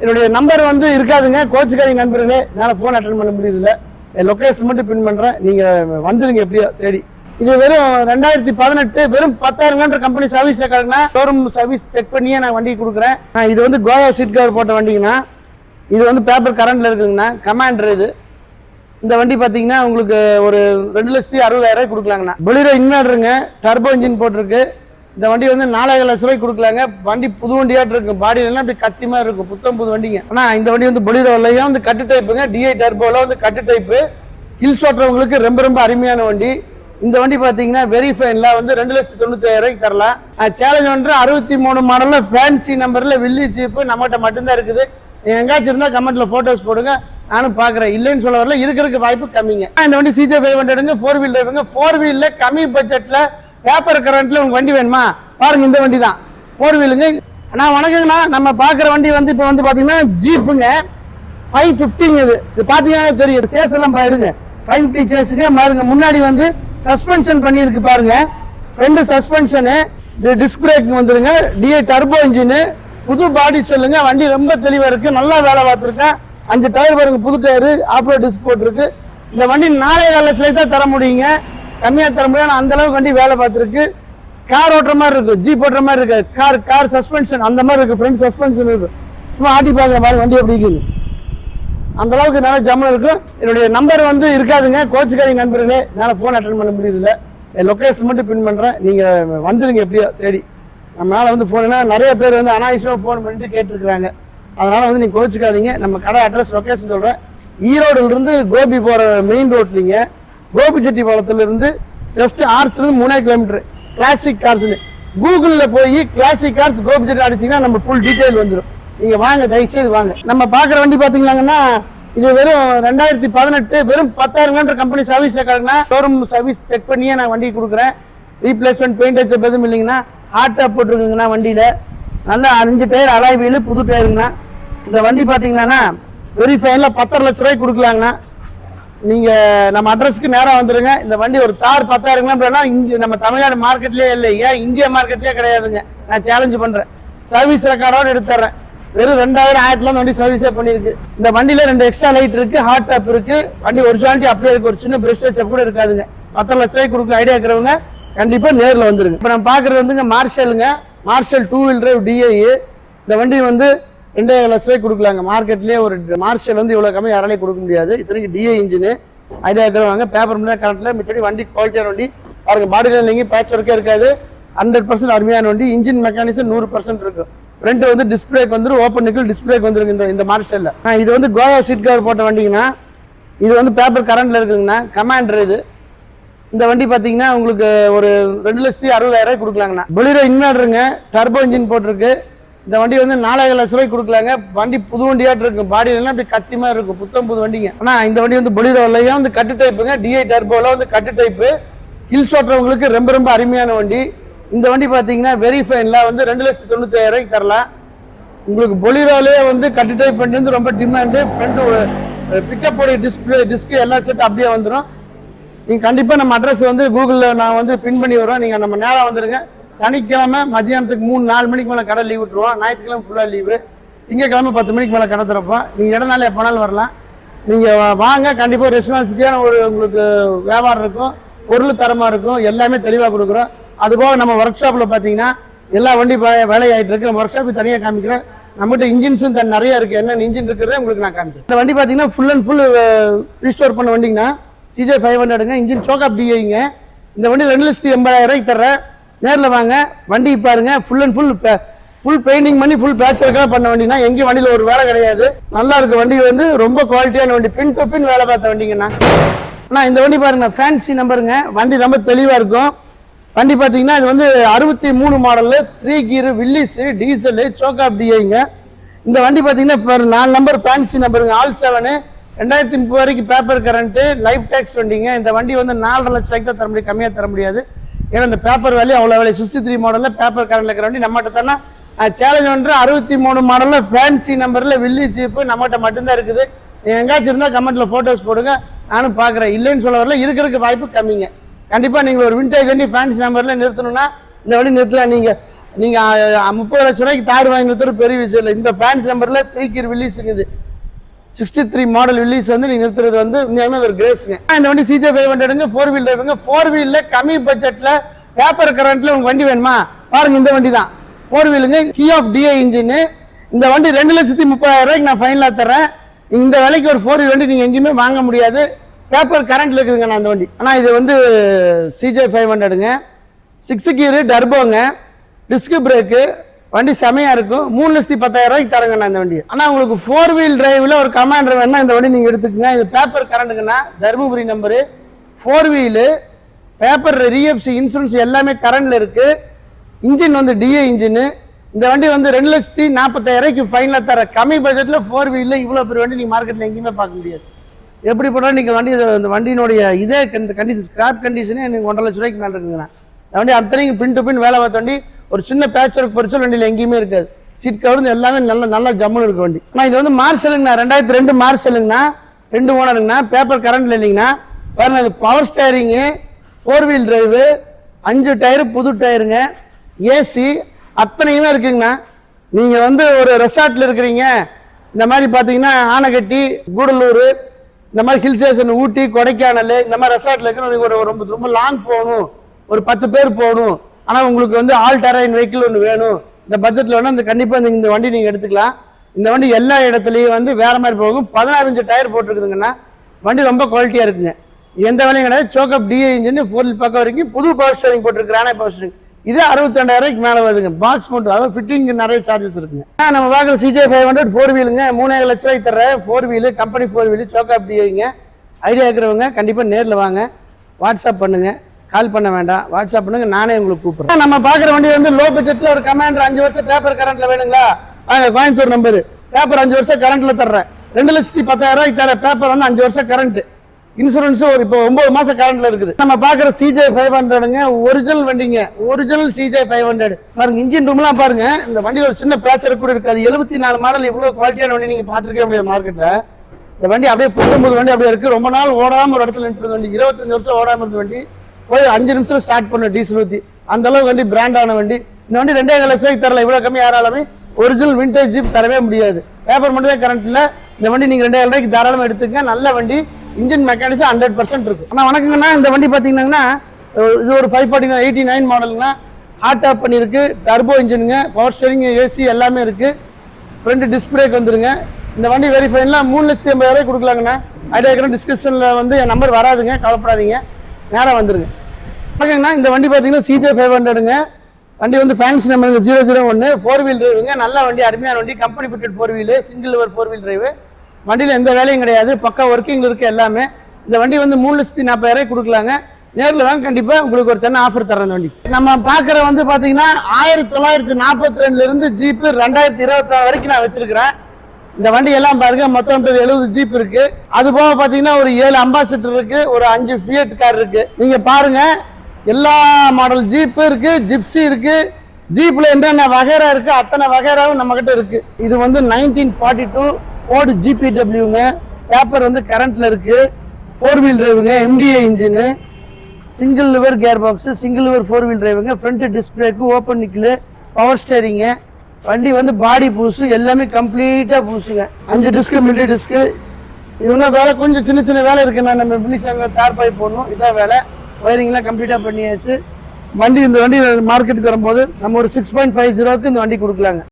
என்னுடைய நம்பர் வந்து இருக்காதுங்க, கோச்சுக்காரி நண்பர்களே. என்னால் ஃபோன் அட்டன் பண்ண முடியுதுல்ல. லொக்கேஷன் மட்டும் பின் பண்ணுறேன், நீங்கள் வந்துடுங்க எப்படியோ தேடி. இது வெறும் 2018 வெறும் 10,000 கிலோமீட்டர் கம்பெனி சர்வீஸ் ரெக்கார்டுனா ஷோரூம் சர்வீஸ் செக் பண்ணியே நான் வண்டி கொடுக்குறேன். இது வந்து கோவா சீட் கவர் போட்ட வண்டிங்கண்ணா. இது வந்து பேப்பர் கரண்ட்ல இருக்குங்கண்ணா. கமாண்டர் இது. இந்த வண்டி பார்த்தீங்கன்னா உங்களுக்கு ஒரு 2,60,000 கொடுக்கலாங்கண்ணா. பொலிரோ இன்வெர்டருங்க, டர்போ இன்ஜின் போட்டிருக்கு. இந்த வண்டி வந்து 4,00,000 ரூபாய்க்கு கொடுக்கலாங்க. வண்டி புது வண்டியாட்டு இருக்கும், பாடியிலாம் அப்படி கத்திமா இருக்கும், புத்தம் புது வண்டிங்க. ஆனால் இந்த வண்டி வந்து பொலிரோலையும் வந்து கட்டு டைப்புங்க, டிஐ டர்போல வந்து கட்டு டைப்பு. ஹில்ஸ் ஓட்டுறவங்களுக்கு ரொம்ப ரொம்ப அருமையான வண்டி. இந்த வண்டி பார்த்தீங்கன்னா வெரிஃபைன்ல வந்து 2,95,000 ரூபாய்க்கு தரலாம். சேலஞ்ச் வந்து 63 மாடல்ல ஃபேன்சி நம்பர்ல வில்லி ஜீப்பு நம்மகிட்ட மட்டும்தான் இருக்குது. எங்காச்சும் இருந்தா கமெண்ட்ல போட்டோஸ் போடுங்க, நானும் பாக்குறேன். இல்லைன்னு சொல்ல வரல, இருக்கிறதுக்கு வாய்ப்பு கம்மிங்க. இந்த வண்டி CJ 500ங்க, 4 வீல் டிரைவுங்க. 4 வீல்ல கம்மி பட்ஜெட்ல பேப்பர் கரண்ட்ல உங்க வண்டி வேணுமா பாருங்க, இந்த வண்டி தான் 4 வீலுங்க. அண்ணா வணக்கங்கண்ணா. நம்ம பாக்குற வண்டி வந்து இப்போ வந்து பாத்தீங்கன்னா ஜீப்புங்க 550 இது பாத்தீங்கன்னா தெரியும். சேஸ் எல்லாம் பாருங்க, 550 சேஸுங்க. பாருங்க முன்னாடி வந்து சஸ்பென்ஷன் பண்ணியிருக்கு பாருங்க. ரெண்டு சஸ்பென்ஷனு, டிஸ்க் பிரேக் வந்துருங்க, டிஐ டர்போ இன்ஜின், புது பாடி சொல்லுங்க. வண்டி ரொம்ப தெளிவா இருக்கு, நல்லா வேலை பார்த்துருக்கேன். 5 டயர் பாருங்க, புது டயரு, ஆப்ரோட் டிஸ்க் போட்டிருக்கு. இந்த வண்டி 4,00,000 ரூபாய்க்கு தான் தர முடியுங்க, கம்மியா தர முடியாது. அந்த அளவுக்கு வண்டி வேலை பார்த்துருக்கு. கார் ஓட்டுற மாதிரி இருக்கு, ஜீப் ஓட்டுற மாதிரி இருக்கு. கார் சஸ்பென்ஷன் அந்த மாதிரி இருக்கு, ஃப்ரண்ட் சஸ்பென்ஷன் இருக்கு. சும்மா ஆட்டி பாக்குற மாதிரி வண்டி எப்படி இருக்குது, அந்த அளவுக்கு நல்லா ஜம்முன்னு இருக்கும். என்னுடைய நம்பர் வந்து இருக்காதுங்க, கோச்சுக்காரி நண்பர்களே. என்னால் ஃபோன் அட்டன் பண்ண முடியுதுல்ல. லொக்கேஷன் மட்டும் பின் பண்ணுறேன், நீங்கள் வந்துடுங்க எப்படியோ தேடி. நம்மளால் வந்து ஃபோன் நிறைய பேர் வந்து அனாவசியமாக ஃபோன் பண்ணிட்டு கேட்டுருக்குறாங்க. அதனால் வந்து நீங்கள் கோச்சுக்காதீங்க. நம்ம கடை அட்ரஸ் லொக்கேஷன் சொல்கிறேன். ஈரோடுலேருந்து கோபி போகிற மெயின் ரோட்லிங்க, கோபிச்செட்டிப்பாளையத்துலேருந்து ஜஸ்ட் ஆர்ச்லேருந்து 3 கிலோமீட்டர். கிளாசிக் கார்ஸ்னு கூகுளில் போய் கிளாசிக் கார்ஸ் கோபிச்செட்டி அடிச்சிங்கன்னா நம்ம ஃபுல் டீட்டெயில் வந்துடும். நீங்க வாங்க, தயவுசெய்து வாங்க. நம்ம பாக்குற வண்டி பாத்தீங்களாங்கன்னா இது வெறும் 2018 வெறும் 10,000 கிலோமீட்டர் கம்பெனி சர்வீஸ் ரெக்கார்டுனா ஷோரூம் சர்வீஸ் செக் பண்ணியே நான் வண்டி கொடுக்குறேன். ரீப்ளேஸ்மெண்ட் பெயிண்ட் அடிச்ச எதுவும் இல்லைங்கண்ணா. ஹார்ட் டாப் போட்டுருக்குங்கண்ணா வண்டியில. நல்லா 5 டயர் அலாய் வீல், புது டயருங்கண்ணா. இந்த வண்டி பாத்தீங்கன்னா வெரிஃபைன்ல 10,00,000 ரூபாய்க்கு கொடுக்கலாங்கண்ணா. நீங்க நம்ம அட்ரஸ்க்கு நேரம் வந்துருங்க. இந்த வண்டி ஒரு தார் 10,000 கிலோமீட்டர்னா இங்க நம்ம தமிழ்நாடு மார்க்கெட்லயே இல்லை, ஏன் இந்தியா மார்க்கெட்லயே கிடையாதுங்க. நான் சேலஞ்சு பண்றேன், சர்வீஸ் ரெக்கார்டோட எடுத்துறேன். வெறும் 2,000 வண்டி சர்வீஸே பண்ணிருக்கு. இந்த வண்டியில 2 எக்ஸ்ட்ரா லைட் இருக்கு, ஹார்ட் டாப் இருக்கு. வண்டி ஒரிஜினாலிட்டி அப்படியே இருக்கு, ஒரு சின்ன பிரஷ் வச்சப் கூட இருக்காதுங்க. 10,00,000 ரூபாய்க்கு கொடுக்க ஐடியா இருக்கிறவங்க கண்டிப்பா நேரில் வந்துருங்க. இப்போ நம்ம பாக்குறது வந்துங்க மார்ஷலுங்க, மார்ஷல் 2 வீல் டிரைவ் டிஐ. இந்த வண்டி வந்து 2,00,000 ரூபாய்க்கு கொடுக்கலாங்க. மார்க்கெட்லயே ஒரு மார்ஷல் வந்து இவ்வளவு கம்மி யாராலையும் கொடுக்க முடியாது. இத்தனைக்கு டிஐ இன்ஜின் ஐடியா இருக்கிறவங்க பேப்பர் மட்டும் கரண்ட்ல மிச்சடி வண்டி குவாலிட்டியான வண்டி பாருங்க. பாடி லைனிங் பேட்ச் ஒர்க்கே இருக்காது, 100% அருமையான வண்டி. இன்ஜின் மெக்கானிசம் 100% இருக்கும். ஃப்ரண்ட் வந்து டிஸ்க் பிரேக் வந்து ஓப்பன் நிக்கல் டிஸ்க் பிரேக் வந்துருக்கு இந்த மார்ஷல்ல. இது வந்து கோவா சீட் கவர் போட்ட வண்டிங்கண்ணா. இது வந்து பேப்பர் கரண்ட்ல இருக்குங்கண்ணா. கமாண்டர் இது. இந்த வண்டி பாத்தீங்கன்னா உங்களுக்கு ஒரு 2,60,000 ரூபாய்க்கு கொடுக்கலாங்கண்ணா. பொலிரோ இன்வெர்டருங்க, டர்போ இன்ஜின் போட்டிருக்கு. இந்த வண்டி வந்து 4,00,000 ரூபாய்க்கு கொடுக்கலாங்க. வண்டி புது வண்டியாட்டு இருக்கும், பாடியிலாம் அப்படி கத்திமா இருக்கும், புத்தம் புது வண்டிங்க. ஆனா இந்த வண்டி வந்து பொலிரோலையும் வந்து கட்டு டைப்புங்க, டிஐ டர்போல வந்து கட்டு டைப்பு. ஹில்ஸ் ஓட்டுறவங்களுக்கு ரொம்ப ரொம்ப அருமையான வண்டி. இந்த வண்டி பாத்தீங்கன்னா வெரிஃபைன்ல வந்து 2,95,000 ரூபாய்க்கு தரலாம். உங்களுக்கு பொலிரோலே வந்து கட்டு டைப் பண்ணி வந்து ரொம்ப டிமாண்டு. ஃப்ரண்ட் பிக்கப் டிஸ்க் எல்லா செட் அப்படியே வந்துடும். நீங்க கண்டிப்பா நம்ம அட்ரஸ் வந்து கூகுள்ல நான் வந்து பின் பண்ணி வரோம். நீங்க நம்ம நேரம் வந்துருங்க. சனிக்கிழமை மதியானத்துக்கு 3-4 மணிக்கு மேல கடை லீவ் விட்டுருவோம். ஞாயிற்றுக்கிழமை ஃபுல்லா லீவு. திங்கக்கிழமை 10 மணிக்கு மேல கடை திறப்போம். நீங்க இடனால எப்போனாலும் வரலாம். நீங்க வாங்க, கண்டிப்பா ரெஸ்பான்சிபிலிட்டியான ஒரு உங்களுக்கு வியாபாரம் இருக்கும், பொருள் தரமா இருக்கும், எல்லாமே தெளிவா கொடுக்குறோம். அதுபோக நம்ம ஒர்க் ஷாப்ல பாத்தீங்கன்னா எல்லா வண்டி வேலையாயிட்டு இருக்கு. நம்ம ஒர்க் ஷாப் தனியாக காமிக்கிறேன். நம்மகிட்ட இன்ஜின்ஸும் நிறைய இருக்கு. என்னென்ன இன்ஜின் இருக்கிறதே உங்களுக்கு நான் காமிக்கிறேன். இந்த வண்டி பாத்தீங்கன்னா ஃபுல் அண்ட் ஃபுல் ரீஸ்டோர் பண்ண வண்டிங்கன்னா CJ 500ங்க. இன்ஜின் சோக்காப் டிஐங்க. இந்த வண்டி 2,80,000 ரூபாய்க்கு தர்றேன். நேரில் வாங்க, வண்டி பாருங்க. ஃபுல் அண்ட் ஃபுல் பெயிண்டிங் பண்ணி ஃபுல் பேட்ச் ஒர்க்காக பண்ண வண்டினா எங்கேயும் வண்டியில் ஒரு வேலை கிடையாது. நல்லா இருக்கு வண்டி, வந்து ரொம்ப குவாலிட்டியான வண்டி, பின் டு பின் வேலை பார்த்த வண்டிங்கண்ணா. ஆனால் இந்த வண்டி பாருங்க, ஃபேன்சி நம்பருங்க. வண்டி ரொம்ப தெளிவாக இருக்கும். வண்டி பார்த்தீங்கன்னா இது வந்து 63 மாடலு, 3 கீரு, வில்லிஸ், டீசலு, சோக்காப் டிஐங்க. இந்த வண்டி பார்த்தீங்கன்னா 4 நம்பர் ஃபேன்சி நம்பருங்க, ஆல் 7, 2030 வரைக்கும் பேப்பர் கரண்ட்டு, லைஃப் டேக்ஸ் வண்டிங்க. இந்த வண்டி வந்து 4,00,000 ரூபாய்க்கு தான் தர முடியும், கம்மியாக தர முடியாது. ஏன்னா இந்த பேப்பர் வேலையை அவ்வளோ வேலை. 63 மாடலில் பேப்பர் கரண்ட்ல இருக்கிற வண்டி நம்மகிட்ட தானே. சேலஞ்ச் வந்து 63 மாடலில் ஃபேன்சி நம்பரில் வில்லி ஜீப்பு நம்மகிட்ட மட்டும்தான் இருக்குது. எங்காச்சும் இருந்தால் கமெண்ட்ல ஃபோட்டோஸ் போடுங்க, நானும் பார்க்குறேன். இல்லைன்னு சொல்ல வரல, இருக்கிறதுக்கு வாய்ப்பு கம்மிங்க. கண்டிப்பாக நீங்கள் ஒரு விண்டேஜ் வண்டி ஃபேன்சி நம்பரில் நிறுத்தணும்னா இந்த வண்டி நிறுத்தலாம். நீங்கள் நீங்கள் 30 லட்ச ரூபாய்க்கு தார் வாங்கி நிறுத்துற பெரிய விஷயம் இல்லை. இந்த ஃபேன்ஸ் நம்பரில் 3 கீர் வில்லிஸுங்க, 63 மாடல் வில்லிஸ் வந்து நீங்கள் நிறுத்துறது வந்து உண்மையாலுமே ஒரு கிரேஸுங்க. இந்த வண்டி CJ 500ங்க, 4 வீல் டிரைவுங்க. 4 வீலில் கம்மி பட்ஜெட்டில் பேப்பர் கரண்ட்டில் உங்கள் வண்டி வேணுமா பாருங்க, இந்த வண்டி தான் 4 வீலுங்க, கீ ஆஃப் DI இன்ஜின். இந்த வண்டி 2,30,000 ரூபாய்க்கு நான் ஃபைனலாக தரேன். இந்த விலைக்கு ஒரு 4 வீல் வண்டி நீங்கள் எங்கேயுமே வாங்க முடியாது. பேப்பர் கரண்ட்ல இருக்குதுங்க நான் இந்த வண்டி. ஆனால் இது வந்து CJ 500ங்க, 6 கீரு, டர்போங்க, டிஸ்க் பிரேக்கு, வண்டி செமையா இருக்கும். 3,10,000 ரூபாய்க்கு தரங்க நான் இந்த வண்டி. ஆனால் உங்களுக்கு 4 வீல் டிரைவ்ல ஒரு கமாண்டர் வேணா இந்த வண்டி நீங்கள் எடுத்துக்கங்க. இது பேப்பர் கரண்ட்டுங்கன்னா Dharmapuri number, 4 wheel, paper RFC insurance எல்லாமே கரண்ட்ல இருக்கு. இன்ஜின் வந்து DI இன்ஜின். இந்த வண்டி வந்து 2,40,000 ரூபாய்க்கு ஃபைனலாக தர. கம்மி பட்ஜெட்ல 4 வீல்ல இவ்வளோ பெரிய வண்டி நீங்கள் மார்க்கெட்டில் எங்கேயுமே பார்க்க முடியாது. எப்படி போட்டால் நீங்கள் வண்டி இந்த வண்டியினுடைய இதே இந்த கண்டிஷன் ஸ்கிராப் கண்டிஷனே எனக்கு 1,50,000 ரூபாய்க்கு மேலே இருக்குங்கண்ணா. இந்த வண்டி அத்தனைக்கும் பின் டு பின் வேலை பார்த்த வண்டி. ஒரு சின்ன பேச்சர் பொறிச்சல் வண்டியில் எங்கேயுமே இருக்காது. சீட் கவர் எல்லாமே நல்லா ஜம்முன்னு இருக்கு வண்டி. ஆனால் இது வந்து மார்ஷலுங்கண்ணா, 2002 மார்ஷலுங்கண்ணா, 2 ஓனருங்கண்ணா, பேப்பர் கரண்ட்ல இல்லைங்கண்ணா. பாருங்க, இது power steering, 4 wheel drive, 5 tyre புது டயருங்க, ஏசி அத்தனையுமே இருக்குங்கண்ணா. நீங்கள் வந்து ஒரு ரெசார்ட்டில் இருக்கிறீங்க, இந்த மாதிரி பார்த்தீங்கன்னா ஆனைக்கட்டி, கூடலூர், இந்த மாதிரி ஹில் ஸ்டேஷன், ஊட்டி, கொடைக்கானல், இந்த மாதிரி ரெசார்ட்ல இருக்கிற ஒரு ரொம்ப லாங் போகணும், ஒரு 10 பேர் போகணும், ஆனால் உங்களுக்கு வந்து ஆல் டெரைன் வெஹிக்கிள் ஒன்று வேணும், இந்த பட்ஜெட்டில் வேணும், இந்த கண்டிப்பாக இந்த வண்டி நீங்கள் எடுத்துக்கலாம். இந்த வண்டி எல்லா இடத்துலையும் வந்து வேற மாதிரி போகும். 16 டயர் போட்டிருக்குதுங்கன்னா வண்டி ரொம்ப குவாலிட்டியாக இருக்குங்க. எந்த வேலையும் கிடையாது. சோக்கப் DI இன்ஜின், 4 வீல் பக்கம் வரைக்கும் புது பவர் ஸ்டேரிங் போட்டிருக்கு, பவர் ஸ்டேரிங். இதே 62,000 ரூபாய்க்கு மேலே வருதுங்க. பாக்ஸ் மட்டும், அதாவது ஃபிட்டிங் நிறைய சார்ஜஸ் இருக்குங்க. நம்ம பார்க்குற CJ 500 4 வீலுங்க, 3,00,000 ரூபாய்க்கு தர 4 வீலு, கம்பெனி 4 வீலு, சோக்கப் DIங்க. ஐடியா இருக்கிறவங்க கண்டிப்பாக நேரில் வாங்க, வாட்ஸ்அப் பண்ணுங்க, கால் பண்ண வேண்டாம், வாட்ஸ்அப் பண்ணுங்க, நானே உங்களுக்கு கூப்பிடுறேன். நம்ம பார்க்குற வண்டி வந்து லோ பட்ஜெட்ல ஒரு கமாண்டர் 5 வருஷம் பேப்பர் கரண்ட்ல வேணுங்களா? கோயம்புத்தூர் நம்பர், பேப்பர் 5 வருஷம் கரண்ட்ல தர்றேன். 2,10,000 ரூபாய்க்கு தர. பேப்பர் வந்து 5 வருஷம் கரண்ட், இன்சூரன்ஸ் ஒரு இப்போ 9 மாசம் கரண்ட்ல இருக்குது. நம்ம பாக்குற CJ 500ங்க, ஒரிஜினல் வண்டிங்க, ஒரிஜினல் CJ 500. பாருங்க, இன்ஜின் ரூம்லாம் பாருங்க. இந்த வண்டியில் ஒரு சின்ன பேச்சர் கூட இருக்காது. 74 மாடல் இவ்வளவு குவாலிட்டியான வண்டி நீங்க பாத்துருக்கவே முடியாது மார்க்கெட்ல. இந்த வண்டி அப்படியே 19 வண்டி அப்படியே இருக்கு. ரொம்ப நாள் ஓடாம ஒரு இடத்துல நின்று வண்டி, 25 வருஷம் ஓடாம இருந்த வண்டி, போய் 5 நிமிஷம் ஸ்டார்ட் பண்ண டீசல் ஊத்தி. அந்த அளவுக்கு வண்டி பிராண்டான வண்டி. இந்த வண்டி 2,50,000 ரூபாய்க்கு தரல. இவ்வளவு கம்மி யாராலுமே ஒரிஜினல் விண்டேஜ் ஜீப் தரவே முடியாது. பேப்பர் மட்டும் தான் கரண்ட் இல்ல. இந்த வண்டி நீங்க 2,000 ரூபாய்க்கு தாராளமா எடுத்துங்க. நல்ல வண்டி, இன்ஜின் மெக்கானிக்ஸ் 100% இருக்கு. ஆனால் வணக்கங்கண்ணா, இந்த வண்டி பார்த்தீங்கன்னா இது ஒரு 549 மாடலுங்கண்ணா. ஹாட் டாப் பண்ணியிருக்கு, டர்போ இன்ஜினுங்க, பவர் ஸ்டேரிங், ஏசி எல்லாமே இருக்கு. ஃப்ரண்ட் டிஸ்க் பிரேக் வந்துருங்க. இந்த வண்டி வெரிஃபைன்லாம் 3,80,000 ரூபாய்க்கு கொடுக்கலாங்கண்ணா. ஐடியா இருக்கிற டிஸ்கிரிப்ஷனில் வந்து என் நம்பர் வராதுங்க, கவலைப்படாதீங்க, நேராக வந்துருங்க. ஓகேங்கண்ணா, இந்த வண்டி பார்த்தீங்கன்னா CJ 500ங்க. வண்டி வந்து ஃபேன்சி நம்பர் 001, 4 வீல் டிரைவுங்க. நல்ல வண்டி, அருமையான வண்டி, கம்பெனி ஃபிட்டட் 4 வீலு, சிங்கிள் ஒரு 4 வீல் டிரைவு. வண்டியில் எந்த வேலையும் கிடையாது, பக்கா ஒர்க்கிங் இருக்கு எல்லாமே. இந்த வண்டி வந்து 3,40,000 ரூபாய்க்கு கொடுக்கலாங்க. நேரில் வாங்க, கண்டிப்பா உங்களுக்கு ஒரு சின்ன ஆஃபர் தரேன். வண்டி நம்ம பாக்குற வந்து பாத்தீங்கன்னா 1942 இருந்து ஜீப் 2024 வரைக்கும் நான் வச்சிருக்கிறேன். இந்த வண்டி எல்லாம் பாருங்க, மொத்தம் 70 ஜீப் இருக்கு. அது போக பாத்தீங்கன்னா ஒரு 7 அம்பாசிடர் இருக்கு, ஒரு 5 ஃபியட் கார் இருக்கு. நீங்க பாருங்க, எல்லா மாடல் ஜீப் இருக்கு, ஜிப்சி இருக்கு. ஜீப்ல என்னென்ன வகைரா இருக்கு அத்தனை வகைராவும் நம்ம கிட்ட இருக்கு. இது வந்து 1942 Ford GPWங்க. பேப்பர் வந்து கரண்ட்ல இருக்கு. 4 வீல் டிரைவுங்க, MDI engine, single lever gear box, single lever 4 wheel டிரைவுங்க, front disc brake, open nickel, power steering. வண்டி வந்து பாடி பூசு எல்லாமே கம்ப்ளீட்டா பூசுங்க. 5 டிஸ்க், மில்டி டிஸ்க். இவங்க வேலை கொஞ்சம் சின்ன வேலை இருக்கு. நான் நம்ம பினிஷாங்க தார் பைப் போடணும், இதான் வேலை. ஒயரிங்லாம் கம்ப்ளீட்டா பண்ணியாச்சு. வண்டி இந்த வண்டி மார்க்கெட்டுக்கு வரும்போது நம்ம ஒரு 6.50க்கு இந்த வண்டி கொடுக்கலாங்க.